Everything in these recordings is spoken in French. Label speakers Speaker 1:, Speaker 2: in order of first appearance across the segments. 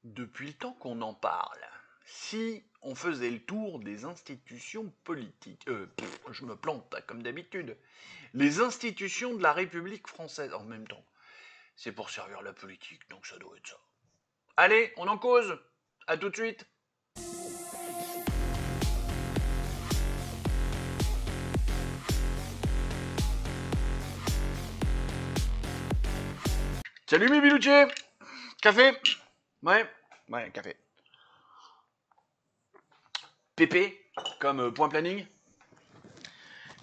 Speaker 1: Depuis le temps qu'on en parle, si on faisait le tour des institutions politiques, je me plante comme d'habitude, les institutions de la République française en même temps, c'est pour servir la politique, donc ça doit être ça. Allez, on en cause. À tout de suite. Salut mes bilouchés. Café. Ouais, ouais, café. Pépé, comme point planning.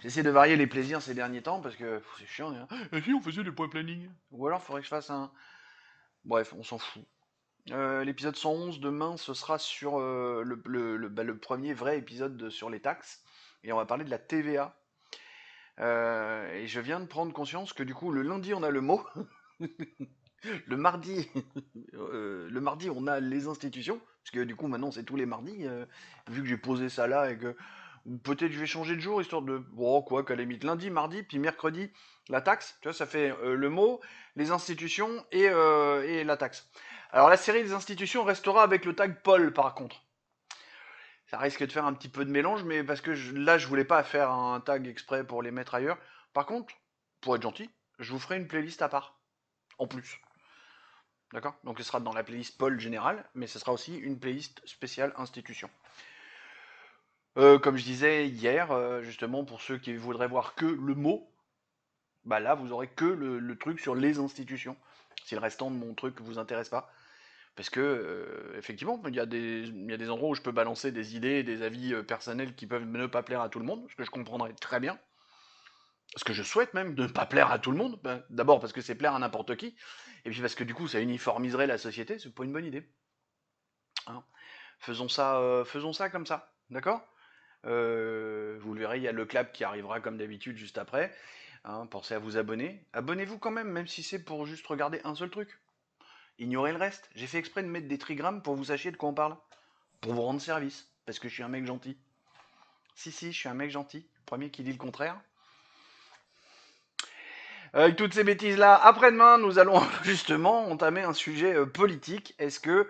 Speaker 1: J'essaie de varier les plaisirs ces derniers temps parce que c'est chiant. Hein. Et si on faisait des points planning. Ou alors il faudrait que je fasse un. Bref, on s'en fout. L'épisode 111 demain, ce sera sur le premier vrai épisode sur les taxes. Et on va parler de la TVA. Et je viens de prendre conscience que du coup, le lundi, on a le mot. le mardi, le mardi, on a les institutions. Parce que du coup, maintenant, c'est tous les mardis. Vu que j'ai posé ça là et que peut-être je vais changer de jour, histoire de. Bon, quoi, qu'à la limite, lundi, mardi, puis mercredi, la taxe. Tu vois, ça fait le mot, les institutions et la taxe. Alors, la série des institutions restera avec le tag Paul, par contre. Ça risque de faire un petit peu de mélange, mais parce que là, je voulais pas faire un tag exprès pour les mettre ailleurs. Par contre, pour être gentil, je vous ferai une playlist à part, en plus. D'accord. Donc, ce sera dans la playlist Paul générale, mais ce sera aussi une playlist spéciale institution. Comme je disais hier, justement, pour ceux qui voudraient voir que le mot, bah là, vous aurez que le truc sur les institutions. Si le restant de mon truc vous intéresse pas. Parce que, effectivement, il y a des endroits où je peux balancer des idées, des avis personnels qui peuvent ne pas plaire à tout le monde, ce que je comprendrais très bien. Ce que je souhaite même, de ne pas plaire à tout le monde. Ben, d'abord parce que c'est plaire à n'importe qui, et puis parce que du coup ça uniformiserait la société, c'est pas une bonne idée. Hein. Faisons ça comme ça, d'accord. Vous le verrez, il y a le clap qui arrivera comme d'habitude juste après. Hein, pensez à vous abonner. Abonnez-vous quand même si c'est pour juste regarder un seul truc. Ignorez le reste. J'ai fait exprès de mettre des trigrammes pour que vous sachiez de quoi on parle. Pour vous rendre service. Parce que je suis un mec gentil. Si, si, je suis un mec gentil. Premier qui dit le contraire. Avec toutes ces bêtises-là, après-demain, nous allons justement entamer un sujet politique. Est-ce que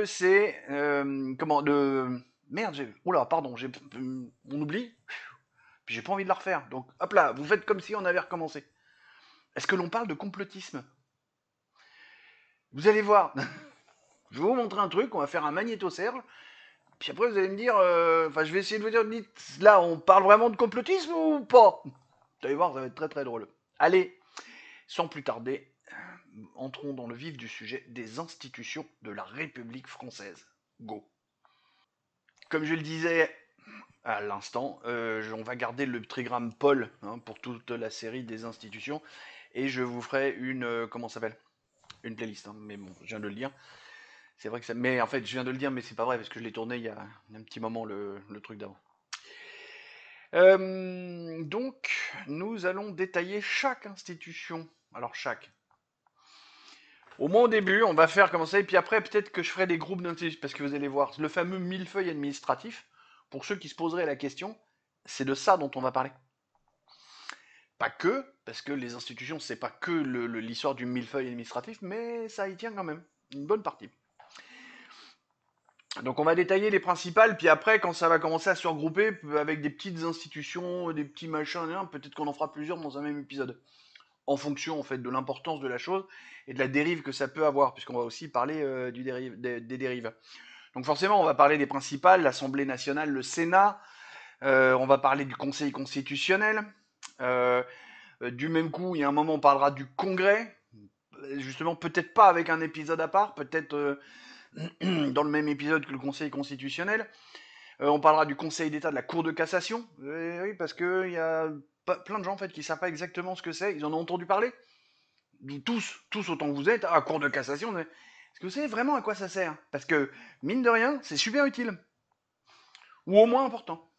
Speaker 1: c'est, comment, de, merde, oula, pardon, on oublie, puis j'ai pas envie de la refaire. Donc, hop là, vous faites comme si on avait recommencé. Est-ce que l'on parle de complotisme? Vous allez voir. Je vais vous montrer un truc, on va faire un magnétocercle, puis après vous allez me dire, enfin, je vais essayer de vous dire, dites, là, on parle vraiment de complotisme ou pas? Vous allez voir, ça va être très très drôle. Allez, sans plus tarder, entrons dans le vif du sujet des institutions de la République française. Go. Comme je le disais à l'instant, on va garder le trigramme Paul hein, pour toute la série des institutions et je vous ferai une comment ça s'appelle une playlist. Hein, mais bon, je viens de le dire. C'est vrai que ça. Mais en fait, je viens de le dire, mais c'est pas vrai parce que je l'ai tourné il y a un petit moment le truc d'avant. Donc, nous allons détailler chaque institution. Alors chaque. Au moins au début, on va faire comme ça, et puis après, peut-être que je ferai des groupes d'intelligence, parce que vous allez voir, le fameux millefeuille administratif, pour ceux qui se poseraient la question, c'est de ça dont on va parler. Pas que, parce que les institutions, c'est pas que l'histoire du millefeuille administratif, mais ça y tient quand même, une bonne partie. Donc on va détailler les principales, puis après, quand ça va commencer à se regrouper avec des petites institutions, des petits machins, peut-être qu'on en fera plusieurs dans un même épisode. En fonction en fait de l'importance de la chose et de la dérive que ça peut avoir, puisqu'on va aussi parler des dérives. Donc forcément, on va parler des principales, l'Assemblée nationale, le Sénat, on va parler du Conseil constitutionnel. Euh, du même coup, il y a un moment, on parlera du Congrès, justement, peut-être pas avec un épisode à part, peut-être dans le même épisode que le Conseil constitutionnel. On parlera du Conseil d'État de la Cour de cassation, oui, parce qu'il y a plein de gens en fait qui savent pas exactement ce que c'est, ils en ont entendu parler, tous autant que vous êtes, à Cour de cassation, est-ce que vous savez vraiment à quoi ça sert? Parce que, mine de rien, c'est super utile. Ou au moins important.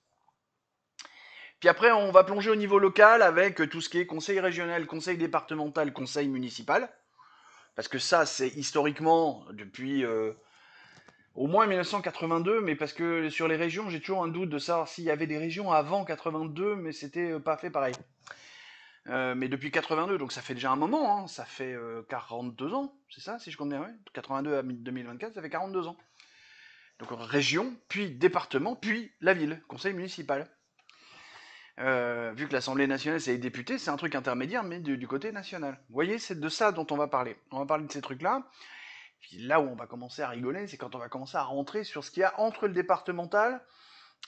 Speaker 1: Puis après, on va plonger au niveau local avec tout ce qui est conseil régional, conseil départemental, conseil municipal. Parce que ça, c'est historiquement, depuis au moins 1982, mais parce que sur les régions, j'ai toujours un doute de savoir s'il y avait des régions avant 82, mais c'était pas fait pareil. mais depuis 82, donc ça fait déjà un moment, hein, ça fait 42 ans, c'est ça, si je compte bien, ouais. 82 à 2024, ça fait 42 ans. Donc région, puis département, puis la ville, conseil municipal. Vu que l'Assemblée nationale, c'est les députés, c'est un truc intermédiaire, mais du côté national. Vous voyez, c'est de ça dont on va parler. On va parler de ces trucs-là. Puis là où on va commencer à rigoler, c'est quand on va commencer à rentrer sur ce qu'il y a entre le départemental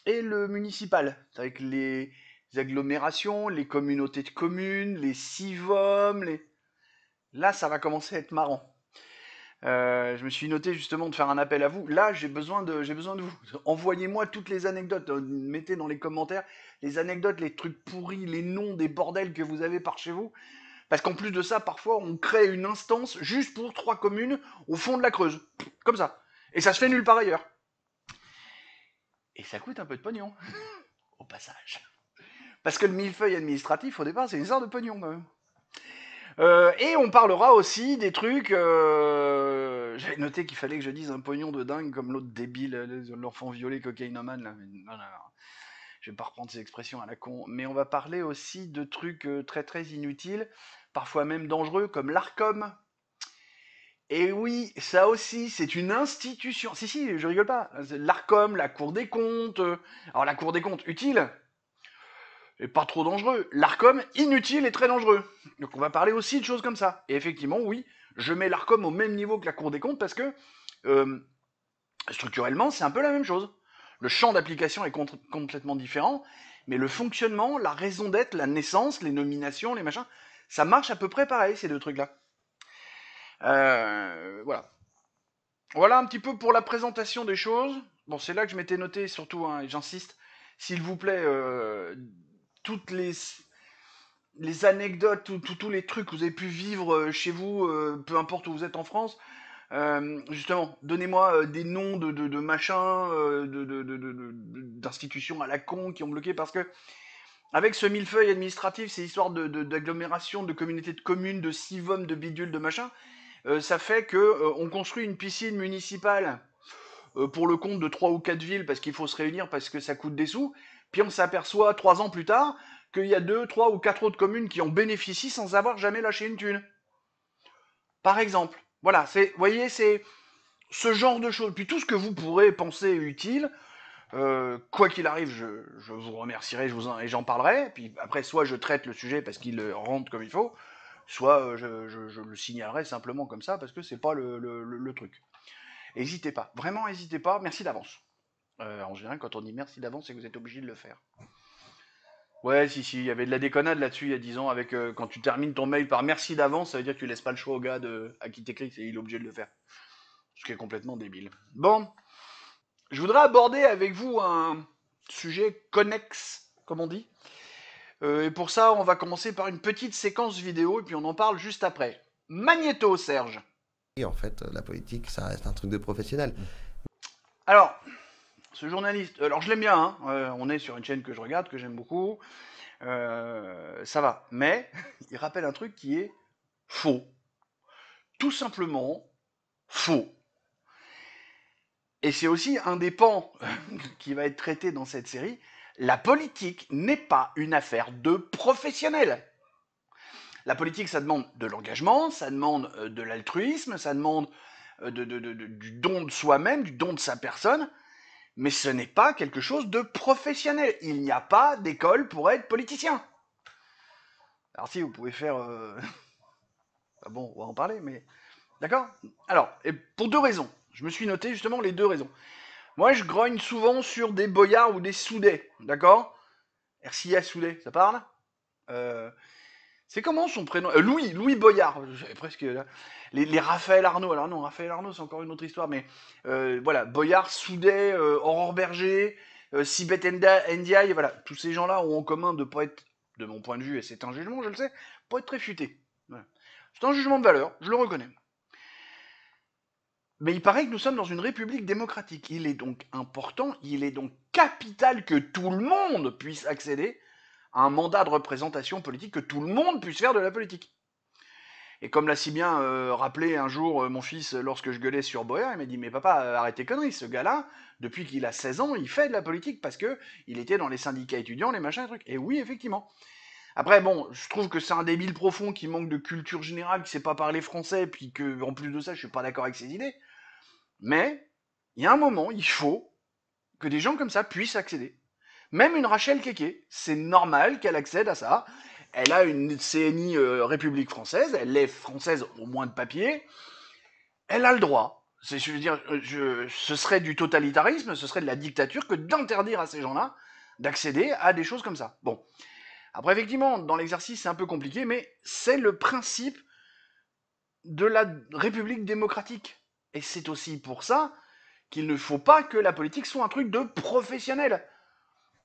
Speaker 1: et le municipal. Avec les agglomérations, les communautés de communes, les CIVOM, Là, ça va commencer à être marrant. Je me suis noté justement de faire un appel à vous. Là, j'ai besoin de vous. Envoyez-moi toutes les anecdotes. Mettez dans les commentaires les anecdotes, les trucs pourris, les noms des bordels que vous avez par chez vous. Parce qu'en plus de ça, parfois, on crée une instance juste pour 3 communes au fond de la Creuse. Comme ça. Et ça se fait nulle part ailleurs. Et ça coûte un peu de pognon. Au passage. Parce que le millefeuille administratif, au départ, c'est une sorte de pognon quand même. Et on parlera aussi des trucs. J'avais noté qu'il fallait que je dise un pognon de dingue comme l'autre débile, l'enfant violé cocaïnomane. Là. Non, non, non. Je vais pas reprendre ces expressions à la con. Mais on va parler aussi de trucs très très inutiles, parfois même dangereux, comme l'ARCOM. Et oui, ça aussi, c'est une institution. Si, si, je rigole pas. L'ARCOM, la Cour des comptes. Alors la Cour des comptes, utile, et pas trop dangereux. L'ARCOM, inutile et très dangereux. Donc on va parler aussi de choses comme ça. Et effectivement, oui, je mets l'ARCOM au même niveau que la Cour des comptes parce que euh, structurellement, c'est un peu la même chose. Le champ d'application est complètement différent, mais le fonctionnement, la raison d'être, la naissance, les nominations, les machins, ça marche à peu près pareil, ces deux trucs-là. Voilà. Voilà un petit peu pour la présentation des choses. Bon, c'est là que je m'étais noté, surtout, hein, et j'insiste, s'il vous plaît, toutes les anecdotes, tous les trucs que vous avez pu vivre chez vous, peu importe où vous êtes en France, justement, donnez-moi des noms de machins, d'institutions à la con qui ont bloqué, parce que avec ce millefeuille administratif, ces histoires d'agglomération, de communautés de communes, de CIVOM, de bidules, de machin, ça fait que on construit une piscine municipale pour le compte de 3 ou 4 villes parce qu'il faut se réunir parce que ça coûte des sous, puis on s'aperçoit 3 ans plus tard qu'il y a 2, 3 ou 4 autres communes qui en bénéficient sans avoir jamais lâché une thune. Par exemple. Voilà, vous voyez, c'est ce genre de choses. Puis tout ce que vous pourrez penser utile, quoi qu'il arrive, je vous remercierai et j'en parlerai. Puis après, soit je traite le sujet parce qu'il rentre comme il faut, soit je le signalerai simplement comme ça parce que c'est pas le truc. N'hésitez pas, vraiment n'hésitez pas, merci d'avance. En général, quand on dit merci d'avance, c'est que vous êtes obligé de le faire. Ouais, si, il y avait de la déconnade là-dessus il y a 10 ans, avec quand tu termines ton mail par merci d'avance, ça veut dire que tu laisses pas le choix au gars à qui t'écris, il est obligé de le faire. Ce qui est complètement débile. Bon, je voudrais aborder avec vous un sujet connexe, comme on dit. Et pour ça, on va commencer par une petite séquence vidéo, et puis on en parle juste après. Magnéto, Serge.
Speaker 2: Et en fait, la politique, ça reste un truc de professionnel.
Speaker 1: Alors, ce journaliste, alors je l'aime bien, hein, on est sur une chaîne que je regarde, que j'aime beaucoup, ça va. Mais il rappelle un truc qui est faux. Tout simplement faux. Et c'est aussi un des pans qui va être traité dans cette série. La politique n'est pas une affaire de professionnels. La politique, ça demande de l'engagement, ça demande de l'altruisme, ça demande du don de soi-même, du don de sa personne, mais ce n'est pas quelque chose de professionnel. Il n'y a pas d'école pour être politicien. Alors si, vous pouvez faire... Ah bon, on va en parler, mais... D'accord. Alors, et pour 2 raisons. Je me suis noté justement les 2 raisons. Moi, je grogne souvent sur des boyards ou des soudets, d'accord? RCA Soudet, ça parle? C'est comment son prénom? Louis Boyard, j'avais presque... Les Raphaël Arnaud, alors non, Raphaël Arnaud, c'est encore une autre histoire, mais voilà, Boyard, Soudet, Aurore Berger, Sibeth Ndiaye, voilà, tous ces gens-là ont en commun de pas être, de mon point de vue, et c'est un jugement, je le sais, pas être très futés. Voilà. C'est un jugement de valeur, je le reconnais. Mais il paraît que nous sommes dans une république démocratique. Il est donc important, il est donc capital que tout le monde puisse accéder à un mandat de représentation politique, que tout le monde puisse faire de la politique. Et comme l'a si bien rappelé un jour mon fils lorsque je gueulais sur Boyer, il m'a dit « Mais papa, arrête tes conneries, ce gars-là, depuis qu'il a 16 ans, il fait de la politique parce que il était dans les syndicats étudiants, les machins, les trucs. » Et oui, effectivement. Après, bon, je trouve que c'est un débile profond qui manque de culture générale, qui sait pas parler français, puis que, en plus de ça, je suis pas d'accord avec ses idées. Mais, il y a un moment, il faut que des gens comme ça puissent accéder. Même une Rachel Keke, c'est normal qu'elle accède à ça. Elle a une CNI République française, elle est française au moins de papier, elle a le droit. Je veux dire, ce serait du totalitarisme, ce serait de la dictature que d'interdire à ces gens-là d'accéder à des choses comme ça. Bon. Après, effectivement, dans l'exercice, c'est un peu compliqué, mais c'est le principe de la République démocratique. Et c'est aussi pour ça qu'il ne faut pas que la politique soit un truc de professionnel.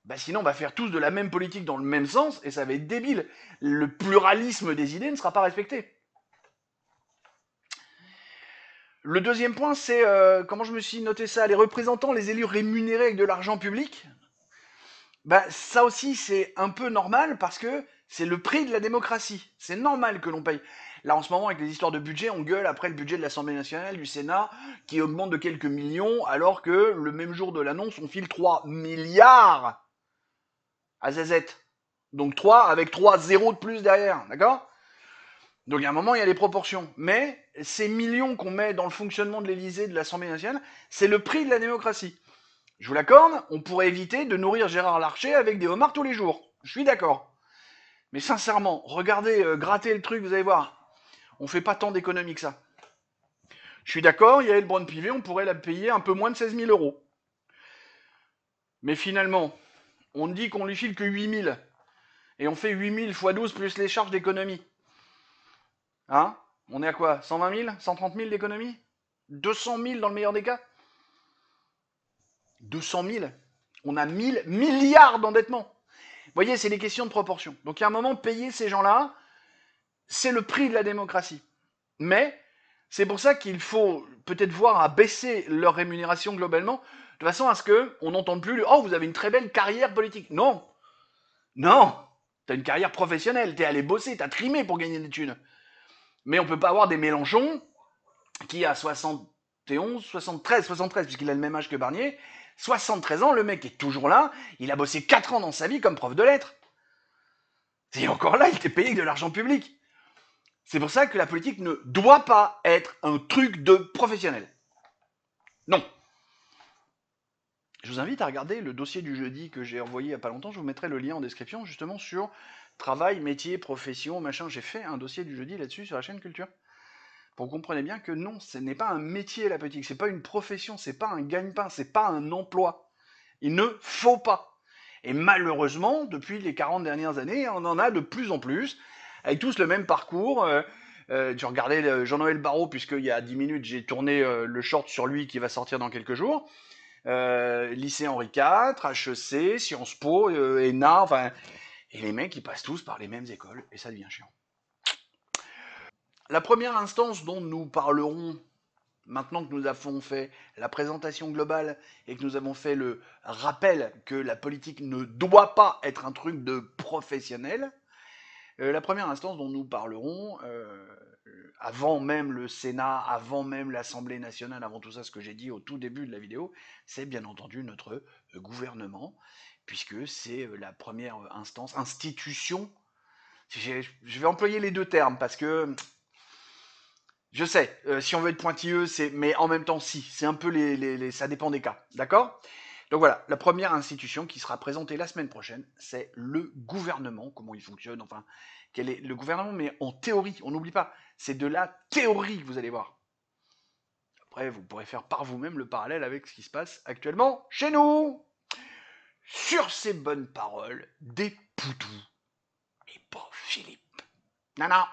Speaker 1: Bah sinon, on va faire tous de la même politique dans le même sens, et ça va être débile. Le pluralisme des idées ne sera pas respecté. Le deuxième point, c'est comment je me suis noté ça, les représentants, les élus rémunérés avec de l'argent public. Bah ça aussi, c'est un peu normal parce que c'est le prix de la démocratie. C'est normal que l'on paye. Là, en ce moment, avec les histoires de budget, on gueule après le budget de l'Assemblée nationale, du Sénat, qui augmente de quelques millions, alors que le même jour de l'annonce, on file 3 milliards à ZZ. Donc 3 avec 3 zéros de plus derrière, d'accord? Donc il y a un moment, il y a des proportions. Mais ces millions qu'on met dans le fonctionnement de l'Élysée, de l'Assemblée nationale, c'est le prix de la démocratie. Je vous l'accorde, on pourrait éviter de nourrir Gérard Larcher avec des homards tous les jours. Je suis d'accord. Mais sincèrement, regardez, grattez le truc, vous allez voir. On fait pas tant d'économies que ça. Je suis d'accord, il y a le Brun Pivet, on pourrait la payer un peu moins de 16 000 euros. Mais finalement, on dit qu'on lui file que 8 000. Et on fait 8 000 x 12 plus les charges d'économie. Hein? On est à quoi? 120 000? 130 000 d'économie? 200 000 dans le meilleur des cas? 200 000? On a 1000 milliards d'endettement. Vous voyez, c'est des questions de proportion. Donc il y a un moment, payer ces gens-là, c'est le prix de la démocratie. Mais c'est pour ça qu'il faut peut-être voir à baisser leur rémunération globalement, de façon à ce qu'on n'entende plus le « Oh, vous avez une très belle carrière politique ». Non. Non. T'as une carrière professionnelle, t'es allé bosser, t'as trimé pour gagner des thunes. Mais on peut pas avoir des Mélenchon qui a 73, puisqu'il a le même âge que Barnier, 73 ans, le mec est toujours là, il a bossé 4 ans dans sa vie comme prof de lettres. Et encore là, il était payé avec de l'argent public. C'est pour ça que la politique ne doit pas être un truc de professionnel. Non. Je vous invite à regarder le dossier du jeudi que j'ai envoyé il n'y a pas longtemps. Je vous mettrai le lien en description, justement, sur travail, métier, profession, machin. J'ai fait un dossier du jeudi là-dessus sur la chaîne Culture. Pour que vous compreniez bien que non, ce n'est pas un métier la politique, c'est pas une profession, c'est pas un gagne-pain, c'est pas un emploi. Il ne faut pas. Et malheureusement, depuis les 40 dernières années, on en a de plus en plus, avec tous le même parcours. Tu regardais Jean-Noël Barrot, puisqu'il y a 10 minutes, j'ai tourné le short sur lui qui va sortir dans quelques jours. Lycée Henri IV, HEC, Sciences Po, ENA, enfin... Et les mecs, ils passent tous par les mêmes écoles, et ça devient chiant. La première instance dont nous parlerons, maintenant que nous avons fait la présentation globale et que nous avons fait le rappel que la politique ne doit pas être un truc de professionnel, la première instance dont nous parlerons, avant même le Sénat, avant même l'Assemblée nationale, avant tout ça, ce que j'ai dit au tout début de la vidéo, c'est bien entendu notre gouvernement, puisque c'est la première instance, institution. Je vais employer les deux termes parce que je sais, si on veut être pointilleux, mais en même temps, si, c'est un peu ça dépend des cas, d'accord? Donc voilà, la première institution qui sera présentée la semaine prochaine, c'est le gouvernement, comment il fonctionne, enfin, quel est le gouvernement, mais en théorie, on n'oublie pas, c'est de la théorie, vous allez voir. Après, vous pourrez faire par vous-même le parallèle avec ce qui se passe actuellement chez nous. Sur ces bonnes paroles, des poutous, et pas Philippe. Nana.